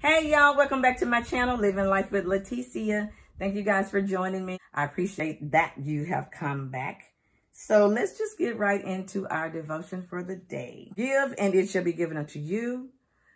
Hey y'all, welcome back to my channel, Living Life with Leticia. Thank you guys for joining me. I appreciate that you have come back. So let's just get right into our devotion for the day. Give, and it shall be given unto you.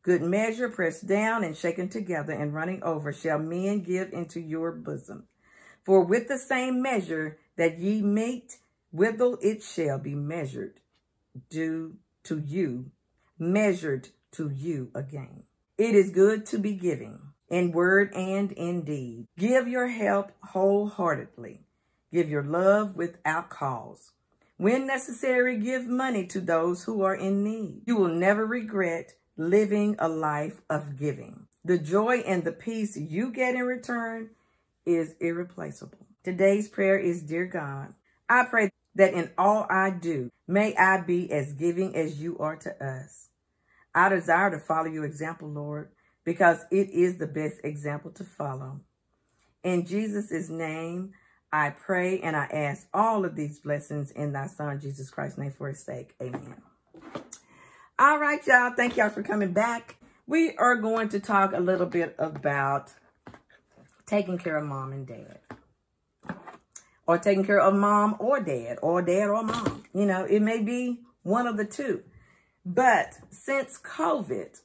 Good measure, pressed down and shaken together and running over, shall men give into your bosom. For with the same measure that ye mete, withal it shall be measured to you again. It is good to be giving, in word and in deed. Give your help wholeheartedly. Give your love without cause. When necessary, give money to those who are in need. You will never regret living a life of giving. The joy and the peace you get in return is irreplaceable. Today's prayer is, Dear God, I pray that in all I do, may I be as giving as you are to us. I desire to follow your example, Lord, because it is the best example to follow. In Jesus' name, I pray and I ask all of these blessings in thy son, Jesus Christ's name, for his sake. Amen. All right, y'all. Thank y'all for coming back. We are going to talk a little bit about taking care of mom and dad. Or taking care of mom or dad or mom. You know, it may be one of the two. But since COVID,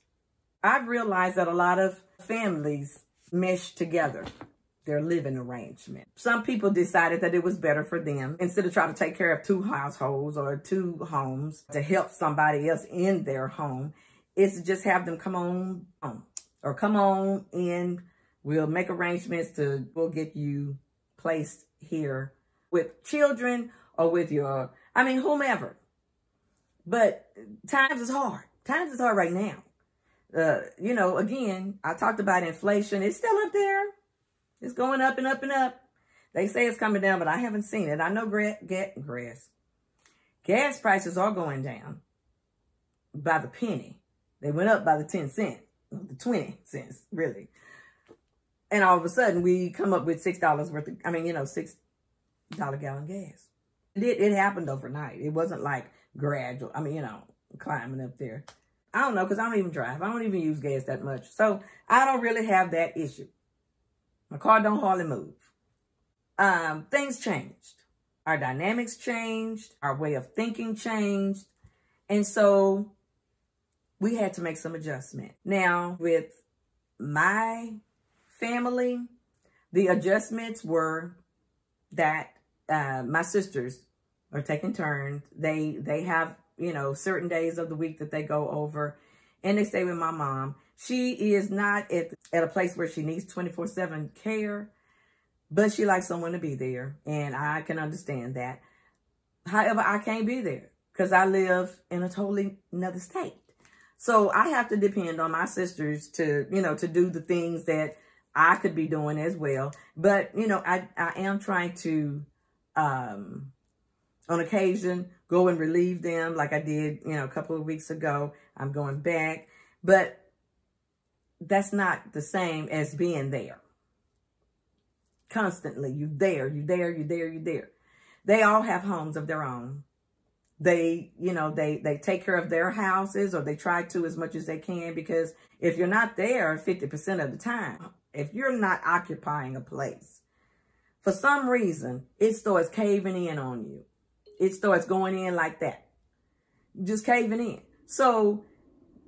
I've realized that a lot of families mesh together their living arrangement. Some people decided that it was better for them, instead of trying to take care of two households or two homes to help somebody else in their home, is to just have them come on home or come on in. We'll make arrangements we'll get you placed here with children or with whomever. But times is hard. Times is hard right now. Again, I talked about inflation. It's still up there. It's going up and up and up. They say it's coming down, but I haven't seen it. I know gas prices are going down by the penny. They went up by the 10 cents, the 20 cents, really. And all of a sudden, we come up with $6 worth of, $6 gallon gas. It happened overnight. It wasn't like gradual, climbing up there. I don't know, because I don't even drive. I don't even use gas that much. So I don't really have that issue. My car don't hardly move. Things changed. Our dynamics changed. Our way of thinking changed. And so we had to make some adjustment. Now, with my family, the adjustments were that my sisters are taking turns. They have, certain days of the week that they go over and they stay with my mom. She is not at a place where she needs 24/7 care, but she likes someone to be there. And I can understand that. However, I can't be there because I live in a totally another state. So I have to depend on my sisters to do the things that I could be doing as well. But, I am trying to, on occasion, go and relieve them like I did, a couple of weeks ago. I'm going back. But that's not the same as being there. Constantly, you're there. They all have homes of their own. They take care of their houses, or they try to as much as they can, because if you're not there 50% of the time, if you're not occupying a place, for some reason, it starts caving in on you. It starts going in like that. Just caving in. So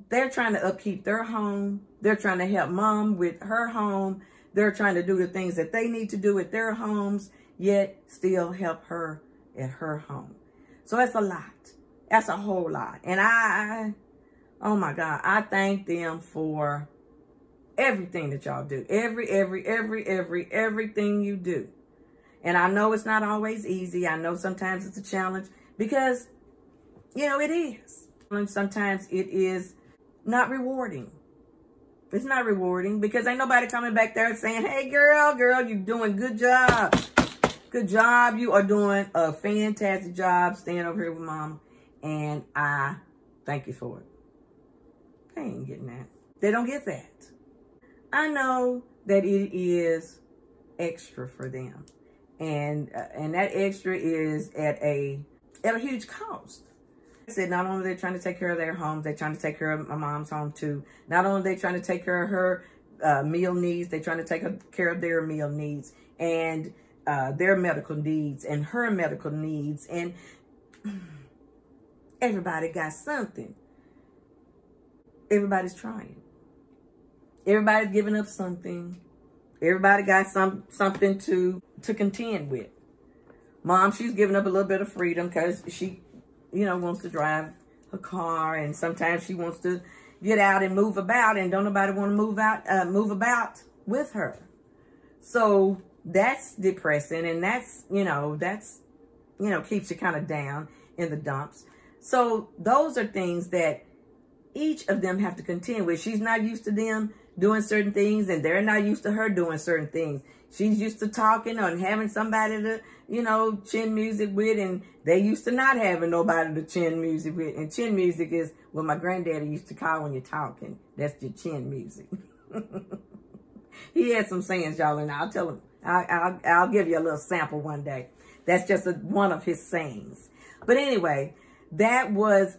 they're trying to upkeep their home. They're trying to help mom with her home. They're trying to do the things that they need to do at their homes, yet still help her at her home. So that's a lot. That's a whole lot. And oh my God, I thank them for everything that y'all do. Everything you do. And I know it's not always easy. I know sometimes it's a challenge because, it is. And sometimes it is not rewarding. It's not rewarding because ain't nobody coming back there saying, hey, girl, you're doing good job. Good job. You are doing a fantastic job staying over here with mom. And I thank you for it. They ain't getting that. They don't get that. I know that it is extra for them. And that extra is at a huge cost. I said, not only are they trying to take care of their homes, they're trying to take care of my mom's home too. Not only are they trying to take care of her meal needs. They're trying to take care of their meal needs and their medical needs and her medical needs. And everybody got something. Everybody's trying. Everybody's giving up something. Everybody got something to contend with. Mom, she's giving up a little bit of freedom because she, wants to drive her car, and sometimes she wants to get out and move about, and don't nobody want to move about with her. So that's depressing, and that's keeps you kind of down in the dumps. So those are things that each of them have to contend with. She's not used to them doing certain things, and they're not used to her doing certain things. She's used to talking and having somebody to, chin music with, and they used to not having nobody to chin music with. And chin music is what my granddaddy used to call when you're talking. That's your chin music. He had some sayings, y'all, and I'll tell him. I'll give you a little sample one day. That's just one of his sayings. But anyway, that was,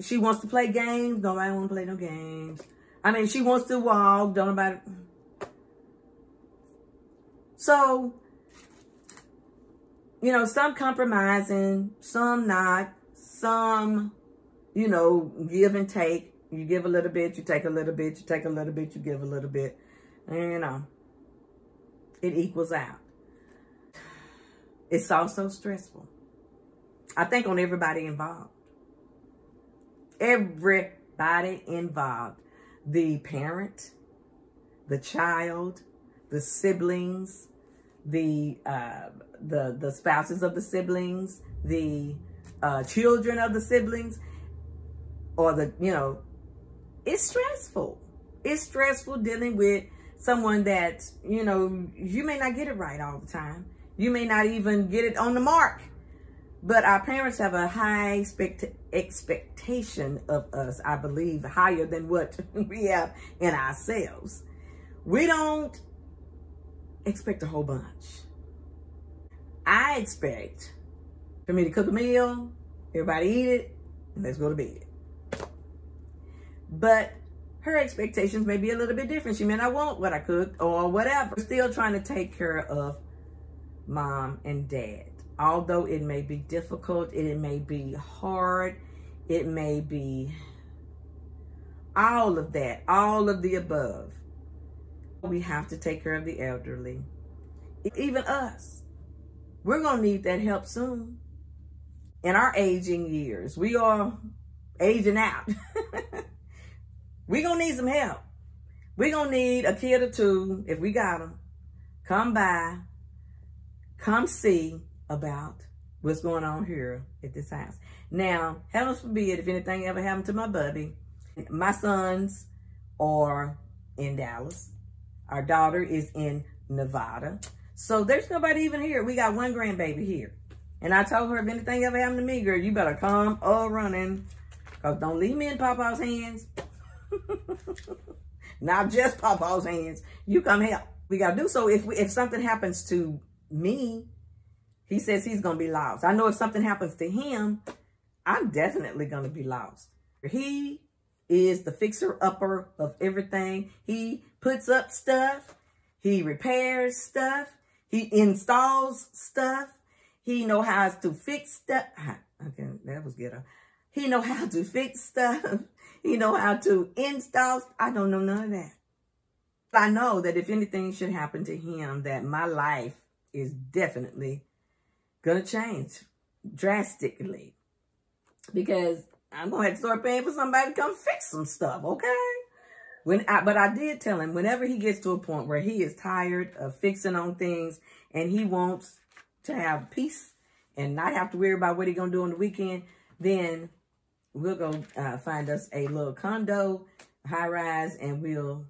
she wants to play games. Nobody want to play no games. She wants to walk. Don't nobody. So, some compromising, some not, some, give and take. You give a little bit, you take a little bit, you take a little bit, you give a little bit. And, it equals out. It's also stressful. I think on everybody involved. Everybody involved. The parent, the child, the siblings, the spouses of the siblings, the children of the siblings, or it's stressful. It's stressful dealing with someone that, you may not get it right all the time. You may not even get it on the mark. But our parents have a high expectation of us, I believe, higher than what we have in ourselves. We don't expect a whole bunch. I expect for me to cook a meal, everybody eat it, and let's go to bed. But her expectations may be a little bit different. She may not want what I cooked or whatever. We're still trying to take care of mom and dad. Although it may be difficult, it may be hard, it may be all of that, all of the above. We have to take care of the elderly. Even us. We're going to need that help soon. In our aging years, we are aging out. We're going to need some help. We're going to need a kid or two, if we got them, come by, come see about what's going on here at this house. Now, heaven forbid if anything ever happened to my bubby. My sons are in Dallas. Our daughter is in Nevada. So there's nobody even here. We got one grandbaby here. And I told her, if anything ever happened to me, girl, you better come running. Because don't leave me in Papa's hands. Not just Papa's hands. You come help. We got to do so. If something happens to me, he says he's going to be lost. I know if something happens to him, I'm definitely going to be lost. He is the fixer-upper of everything. He puts up stuff. He repairs stuff. He installs stuff. He knows how to fix stuff. Okay, that was good. He knows how to fix stuff. He knows how to install. I don't know none of that. I know that if anything should happen to him, that my life is definitely going to change drastically. Because I'm going to have to start paying for somebody to come fix some stuff, okay? But I did tell him, whenever he gets to a point where he is tired of fixing on things and he wants to have peace and not have to worry about what he's going to do on the weekend, then we'll go find us a little condo, high-rise, and we'll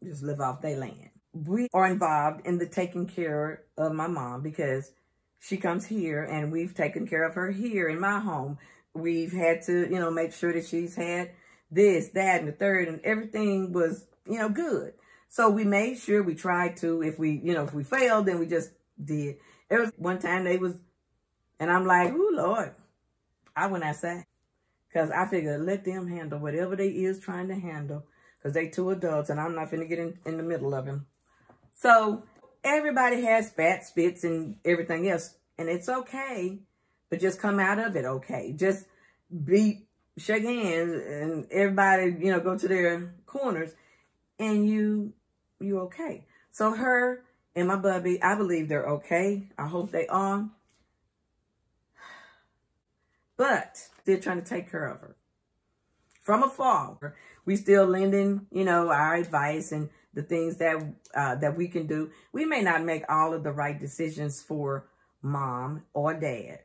just live off their land. We are involved in the taking care of my mom because she comes here and we've taken care of her here in my home. We've had to, make sure that she's had this, that, and the third, and everything was, good. So we made sure, we tried to. If we failed, then we just did. There was one time and I'm like, oh, Lord, I went outside. Because I figured let them handle whatever they is trying to handle. because they two adults and I'm not finna get in the middle of them. So everybody has spats, spits, and everything else, and it's okay, but just come out of it okay. Just shake hands and everybody, you know, go to their corners and you okay. So her and my bubby, I believe they're okay. I hope they are. But still trying to take care of her. From afar, we still lending, you know, our advice and the things that we can do. We may not make all of the right decisions for mom or dad.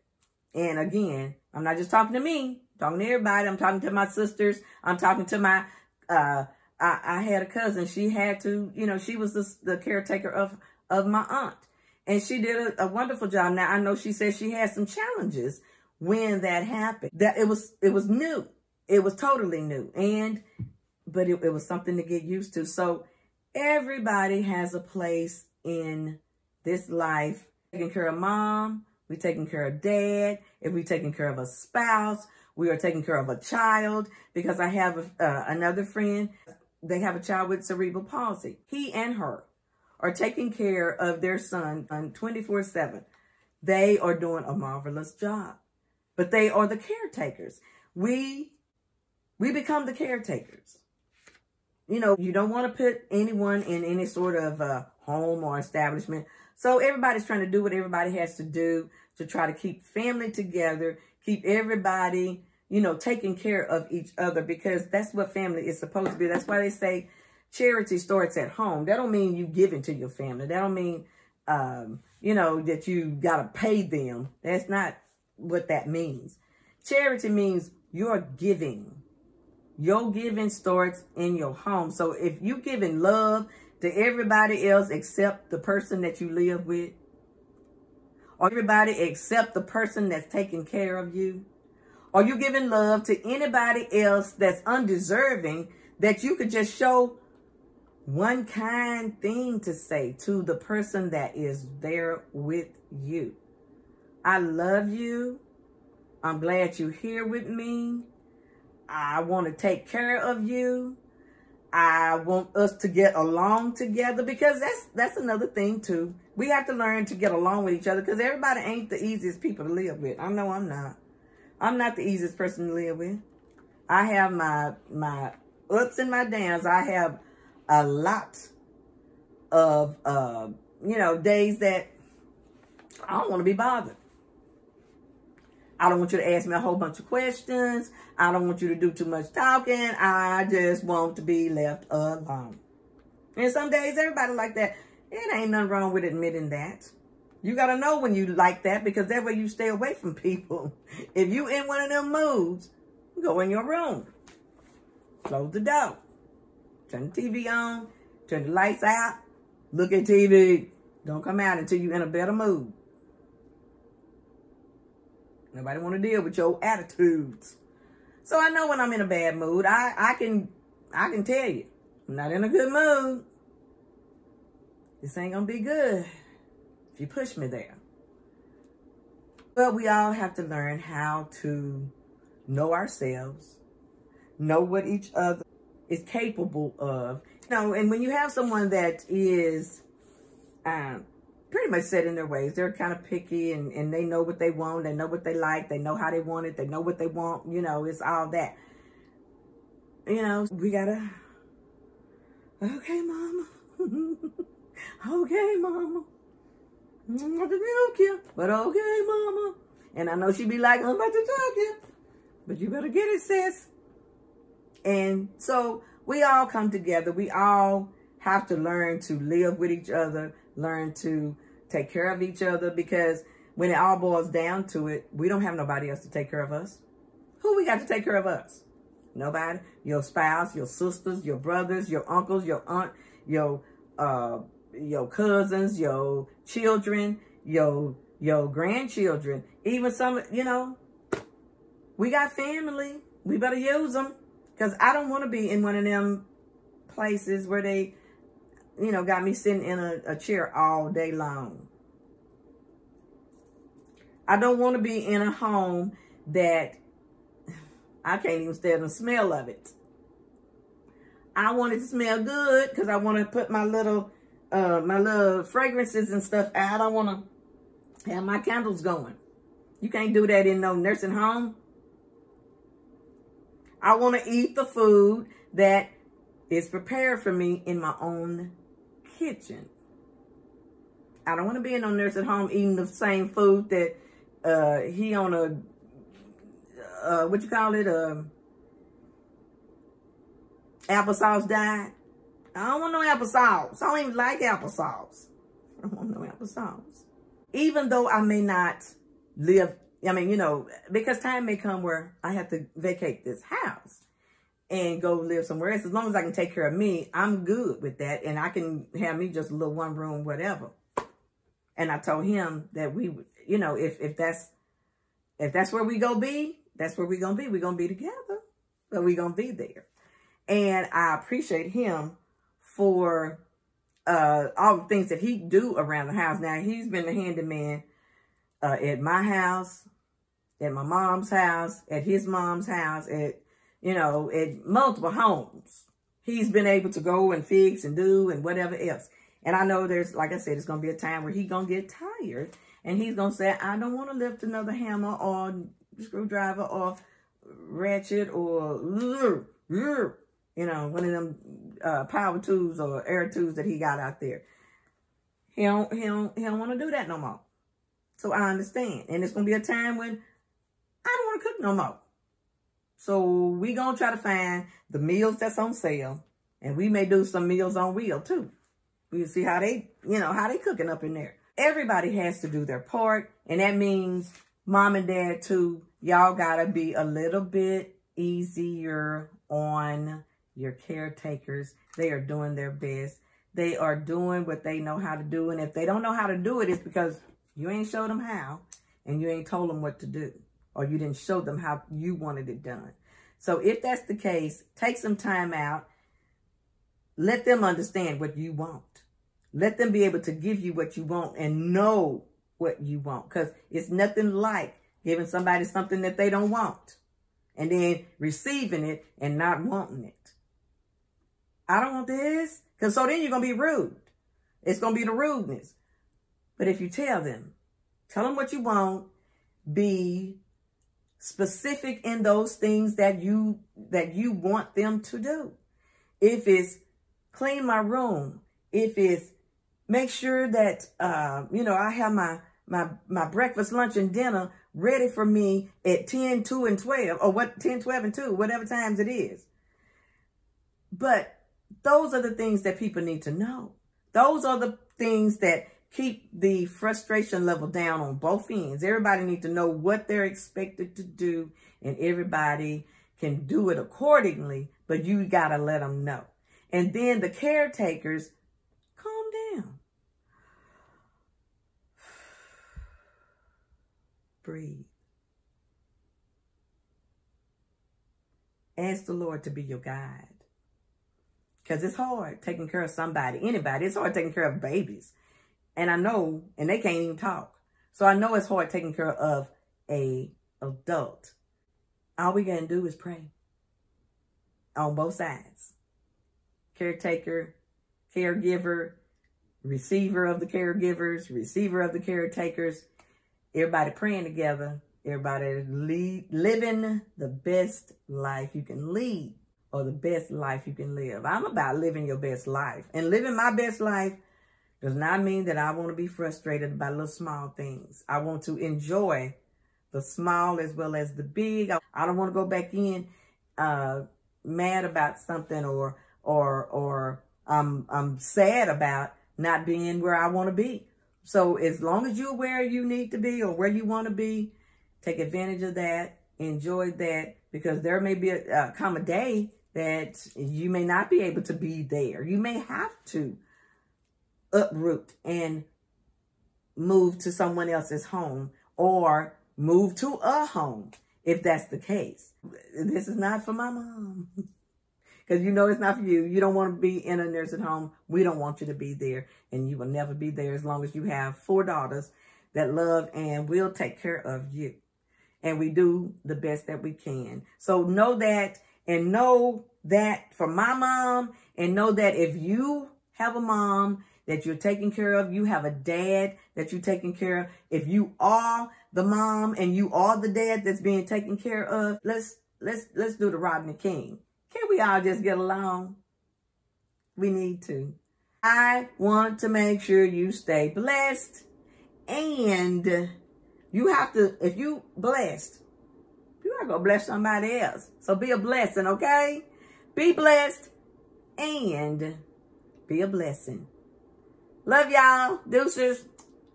And again, I'm not just talking to me, I'm talking to everybody. I'm talking to my sisters. I'm talking to my, I had a cousin. She had to, you know, she was the caretaker of my aunt. And she did a wonderful job. Now, I know she said she had some challenges when that happened. That it was new. It was totally new. But it was something to get used to. So everybody has a place in this life. Taking care of mom, we're taking care of dad. If we're taking care of a spouse, we are taking care of a child. Because I have another friend, they have a child with cerebral palsy. He and her are taking care of their son 24/7. They are doing a marvelous job. But they are the caretakers. We become the caretakers. You know, you don't want to put anyone in any sort of home or establishment. So everybody's trying to do what everybody has to do to try to keep family together, keep everybody, you know, taking care of each other, because that's what family is supposed to be. That's why they say charity starts at home. That don't mean you giving to your family. That don't mean, you know, that you got to pay them. That's not what that means. Charity means you're giving. Your giving starts in your home. So if you giving love to everybody else except the person that you live with, or everybody except the person that's taking care of you, or you giving love to anybody else that's undeserving, that you could just show one kind thing to say to the person that is there with you. I love you. I'm glad you're here with me. I want to take care of you. I want us to get along together, because that's another thing too. We have to learn to get along with each other, because everybody ain't the easiest people to live with. I know I'm not. I'm not the easiest person to live with. I have my ups and my downs. I have a lot of, you know, days that I don't want to be bothered. I don't want you to ask me a whole bunch of questions. I don't want you to do too much talking. I just want to be left alone. And some days, everybody like that. It ain't nothing wrong with admitting that. You got to know when you like that, because that way you stay away from people. If you in one of them moods, go in your room. Close the door. Turn the TV on. Turn the lights out. Look at TV. Don't come out until you're in a better mood. Nobody want to deal with your attitudes. So I know when I'm in a bad mood. I can tell you, I'm not in a good mood. This ain't gonna be good if you push me there. But we all have to learn how to know ourselves, know what each other is capable of. You know, and when you have someone that is pretty much set in their ways, they're kind of picky, and they know what they want, they know what they like, they know how they want it, they know what they want, you know, it's all that. You know, we gotta, okay, mama. Okay, mama. I'm about to milk you, but okay, mama. And I know she be like, I'm about to talk you, but you better get it, sis. And so we all come together. We all have to learn to live with each other, learn to take care of each other, because when it all boils down to it, we don't have nobody else to take care of us. Who we got to take care of us? Nobody. Your spouse, your sisters, your brothers, your uncles, your aunt, your cousins, your children, your grandchildren, even some, you know, we got family. We better use them, because I don't want to be in one of them places where they, you know, got me sitting in a chair all day long. I don't want to be in a home that I can't even stand the smell of it. I want it to smell good because I want to put my little fragrances and stuff out. I want to have my candles going. You can't do that in no nursing home. I want to eat the food that is prepared for me in my own kitchen. I don't want to be in no nursing home eating the same food that he on a, what you call it, applesauce diet. I don't want no applesauce. I don't even like applesauce. I don't want no applesauce. Even though I may not live, I mean, you know, because time may come where I have to vacate this house and go live somewhere else. As long as I can take care of me, I'm good with that. And I can have me just a little one room, whatever. And I told him that we, you know, if that's where we go be, that's where we're going to be. We're going to be together, but we're going to be there. And I appreciate him for all the things that he do around the house. Now, he's been the handyman at my house, at my mom's house, at his mom's house, at, you know, at multiple homes. He's been able to go and fix and do and whatever else. And I know there's, like I said, it's going to be a time where he's going to get tired. And he's going to say, I don't want to lift another hammer or screwdriver or ratchet or, you know, one of them power tools or air tools that he got out there. He don't want to do that no more. So I understand. And it's going to be a time when I don't want to cook no more. So we going to try to find the meals that's on sale. And we may do some meals on wheel too. We'll see how they, you know, how they cooking up in there. Everybody has to do their part. And that means mom and dad too. Y'all got to be a little bit easier on your caretakers. They are doing their best. They are doing what they know how to do. And if they don't know how to do it, it's because you ain't showed them how and you ain't told them what to do. Or you didn't show them how you wanted it done. So if that's the case, take some time out. Let them understand what you want. Let them be able to give you what you want and know what you want. Because it's nothing like giving somebody something that they don't want. And then receiving it and not wanting it. I don't want this. Because so then you're going to be rude. It's going to be the rudeness. But if you tell them what you want, be specific in those things that you want them to do. If it's clean my room, if it's make sure that, you know, I have my breakfast, lunch, and dinner ready for me at 10, 2, and 12, or 10, 12, and 2, whatever times it is. But those are the things that people need to know. Those are the things that keep the frustration level down on both ends. Everybody needs to know what they're expected to do, and everybody can do it accordingly, but you got to let them know. And then the caretakers, calm down. Breathe. Ask the Lord to be your guide. Because it's hard taking care of somebody, anybody. It's hard taking care of babies. And I know, and they can't even talk. So I know it's hard taking care of an adult. All we got to do is pray. On both sides. Caretaker, caregiver, receiver of the caregivers, receiver of the caretakers. Everybody praying together. Everybody living the best life you can lead. Or the best life you can live. I'm about living your best life. And living my best life does not mean that I want to be frustrated by little small things. I want to enjoy the small as well as the big. I don't want to go back in mad about something or I'm sad about not being where I want to be. So as long as you're where you need to be or where you want to be, take advantage of that. Enjoy that, because there may be come a day that you may not be able to be there. You may have to uproot and move to someone else's home or move to a home if that's the case. This is not for my mom. Because you know it's not for you. You don't want to be in a nursing home. We don't want you to be there. And you will never be there as long as you have 4 daughters that love and will take care of you. And we do the best that we can. So know that, and know that for my mom, and know that if you have a mom that you're taking care of, you have a dad that you're taking care of. If you are the mom and you are the dad that's being taken care of, let's do the Rodney King. Can't we all just get along? We need to. I want to make sure you stay blessed, and you have to, if you blessed, you gotta go bless somebody else. So be a blessing, okay? Be blessed and be a blessing. Love y'all. Deuces.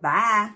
Bye.